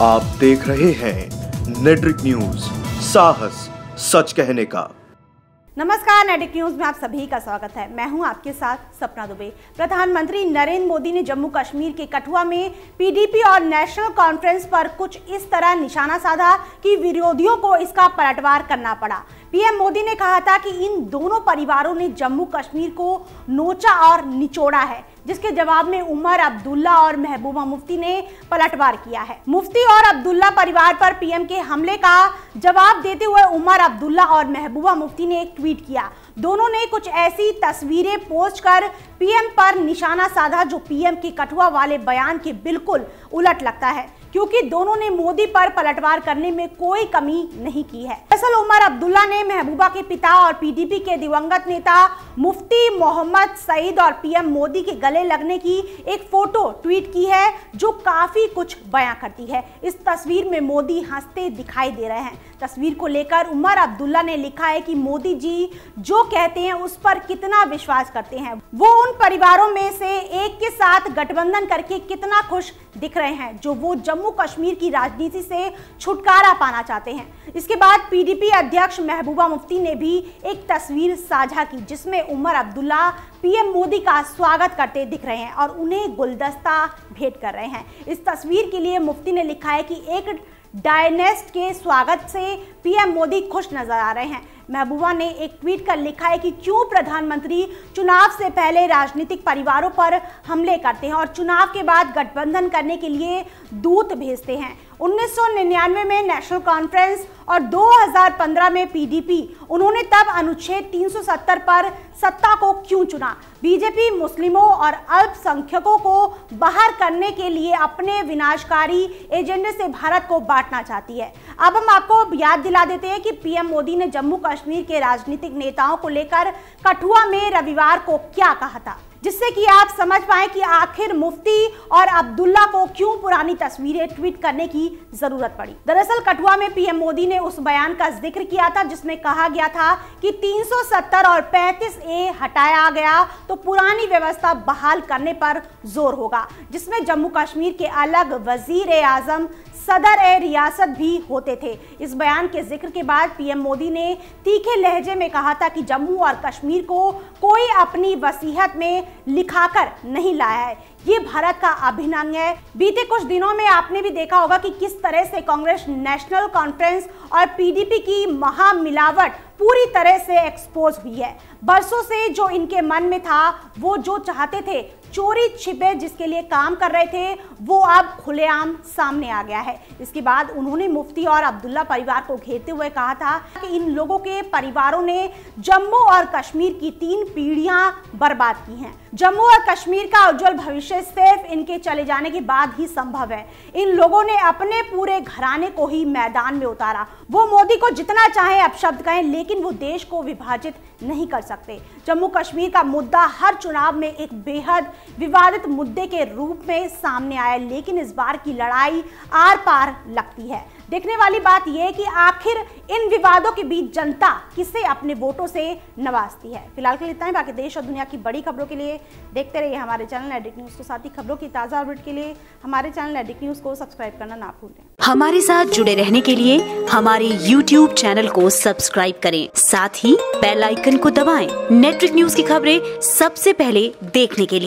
आप देख रहे हैं नेट्रिक न्यूज, साहस सच कहने का। नमस्कार, नेट्रिक न्यूज में आप सभी का स्वागत है। मैं हूं आपके साथ सपना दुबे। प्रधानमंत्री नरेंद्र मोदी ने जम्मू कश्मीर के कठुआ में पीडीपी और नेशनल कॉन्फ्रेंस पर कुछ इस तरह निशाना साधा कि विरोधियों को इसका पलटवार करना पड़ा। पीएम मोदी ने कहा था कि इन दोनों परिवारों ने जम्मू कश्मीर को नोचा और निचोड़ा है, जिसके जवाब में उमर अब्दुल्ला और महबूबा मुफ्ती ने पलटवार किया है। मुफ्ती और अब्दुल्ला परिवार पर पीएम के हमले का जवाब देते हुए उमर अब्दुल्ला और महबूबा मुफ्ती ने एक ट्वीट किया। दोनों ने कुछ ऐसी तस्वीरें पोस्ट कर पीएम पर निशाना साधा जो पीएम के कठुआ वाले बयान के बिल्कुल उलट लगता है, क्योंकि दोनों ने मोदी पर पलटवार करने में कोई कमी नहीं की है। दरअसल उमर अब्दुल्ला ने महबूबा के पिता और पीडीपी के दिवंगत नेता मुफ्ती मोहम्मद सईद और पीएम मोदी के गले लगने की एक फोटो ट्वीट की है, जो काफी कुछ बयां करती है। इस तस्वीर में मोदी हंसते दिखाई दे रहे हैं। तस्वीर को लेकर उमर अब्दुल्ला ने लिखा है कि मोदी जी जो कहते हैं उस पर कितना विश्वास करते हैं। वो उन परिवारों में से एक के साथ गठबंधन करके कितना खुश दिख रहे हैं जो वो जम्मू कश्मीर की राजनीति से छुटकारा पाना चाहते हैं। इसके बाद पीडीपी अध्यक्ष महबूबा मुफ्ती ने भी एक तस्वीर साझा की, जिसमें उमर अब्दुल्ला पीएम मोदी का स्वागत करते दिख रहे हैं और उन्हें गुलदस्ता भेंट कर रहे हैं। इस तस्वीर के लिए मुफ्ती ने लिखा है कि एक डायनेस्ट के स्वागत से पीएम मोदी खुश नजर आ रहे हैं। महबूबा ने एक ट्वीट कर लिखा है कि क्यों प्रधानमंत्री चुनाव से पहले राजनीतिक परिवारों पर हमले करते हैं और चुनाव के बाद गठबंधन करने के लिए दूत भेजते हैं। 1999 में नेशनल कॉन्फ्रेंस और 2015 में पीडीपी, उन्होंने तब अनुच्छेद 370 पर सत्ता को क्यों चुना? बीजेपी मुस्लिमों और अल्पसंख्यकों को बाहर करने के लिए अपने विनाशकारी एजेंडे से भारत को बांटना चाहती है। अब हम आपको याद दिला देते हैं कि पीएम मोदी ने जम्मू कश्मीर के राजनीतिक नेताओं को लेकर कठुआ में रविवार को क्या कहा था, जिससे कि आप समझ पाए कि आखिर मुफ्ती और अब्दुल्ला को क्यों पुरानी तस्वीरें ट्वीट करने की जरूरत पड़ी। दरअसल कठुआ में पीएम मोदी ने उस बयान का जिक्र किया था जिसमें कहा गया था कि 370 और 35A हटाया गया तो पुरानी व्यवस्था बहाल करने पर जोर होगा, जिसमें जम्मू कश्मीर के अलग वजीर आजम, सदर रियासत भी होते थे। इस बयान के जिक्र के बाद पीएम मोदी ने तीखे लहजे में कहा था कि जम्मू और कश्मीर को कोई अपनी वसीयत में लिखाकर नहीं लाया है, ये भारत का अभिन्न अंग है। बीते कुछ दिनों में आपने भी देखा होगा कि किस तरह से कांग्रेस, नेशनल कॉन्फ्रेंस और पीडीपी की महामिलावट पूरी तरह से एक्सपोज हुई है। बरसों से जो इनके मन में था, वो जो चाहते थे, चोरी छिपे जिसके लिए काम कर रहे थे, वो अब खुलेआम सामने आ गया है। इसके बाद उन्होंने मुफ्ती और अब्दुल्ला परिवार को घेरते हुए कहा था कि इन लोगों के परिवारों ने जम्मू और कश्मीर की 3 पीढ़ियां बर्बाद की हैं। जम्मू और कश्मीर का उज्जवल भविष्य सिर्फ इनके चले जाने के बाद ही संभव है। इन लोगों ने अपने पूरे घराने को ही मैदान में उतारा। वो मोदी को जितना चाहे अपशब्द कहें, लेकिन वो देश को विभाजित नहीं कर सकते। जम्मू कश्मीर का मुद्दा हर चुनाव में एक बेहद विवादित मुद्दे के रूप में सामने आया, लेकिन इस बार की लड़ाई आर पार लगती है। देखने वाली बात यह है कि आखिर इन विवादों के बीच जनता किसे अपने वोटों से नवाजती है। फिलहाल के लिए इतना ही। बाकी देश और दुनिया की बड़ी खबरों के लिए देखते रहिए हमारे चैनल नेट्रिक न्यूज को। साथ ही खबरों की ताज़ा अपडेट के लिए हमारे चैनल नेट्रिक न्यूज को सब्सक्राइब करना ना भूलें। हमारे साथ जुड़े रहने के लिए हमारे YouTube चैनल को सब्सक्राइब करें, साथ ही बेल आइकन को दबाएं। नेट्रिक न्यूज की खबरें सबसे पहले देखने के लिए।